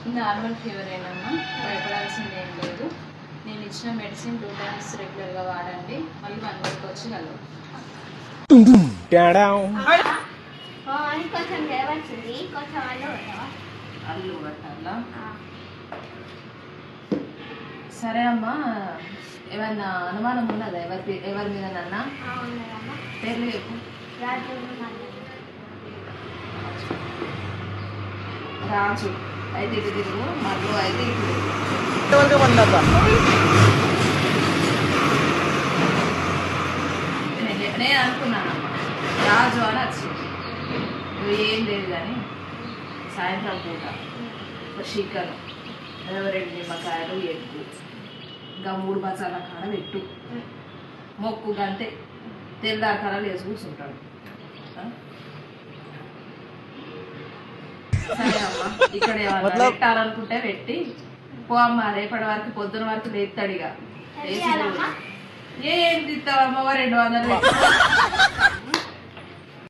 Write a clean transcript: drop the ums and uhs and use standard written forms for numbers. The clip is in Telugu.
నార్మల్ ఫీవర్ ఏనమ్మా, భయపడాల్సింది ఏం లేదు. నేను ఇచ్చిన మెడిసిన్ 2 టైమ్స్ రెగ్యులర్గా వాడండి. మళ్ళీ 1 వీక్ వచ్చి కలవు. కొంచెం లేవచ్చింది, కొంచెం అల్లు పట్టాలా? సరే అమ్మా, ఏమన్నా అనుమానం ఉన్నదా ఎవరి మీద? నన్న పేర్లు చెప్పు. రాజు అయితే ఇటు తిరుగు, మల్లు అయితే ఇటు నేను అనుకున్నానమ్మా రాజు అని వచ్చింది. నువ్వు ఏం లేదు కానీ సాయంత్రం పూట చికెన్ 2 నిమ్మకాయలు ఎగ్గు ఇంకా 3 బచ్చాల కాడ పెట్టు, మొక్కు గంతే. తెల్లారకాల వేసి కూర్చుంటాడు. సరే అమ్మా, ఇక్కడ ఏమన్నా పెట్టాలనుకుంటే పెట్టి పో అమ్మ. రేపటి వరకు పొద్దున వరకు లేస్తాడు. ఇక ఏంటి ఇస్తావమ్మా? 200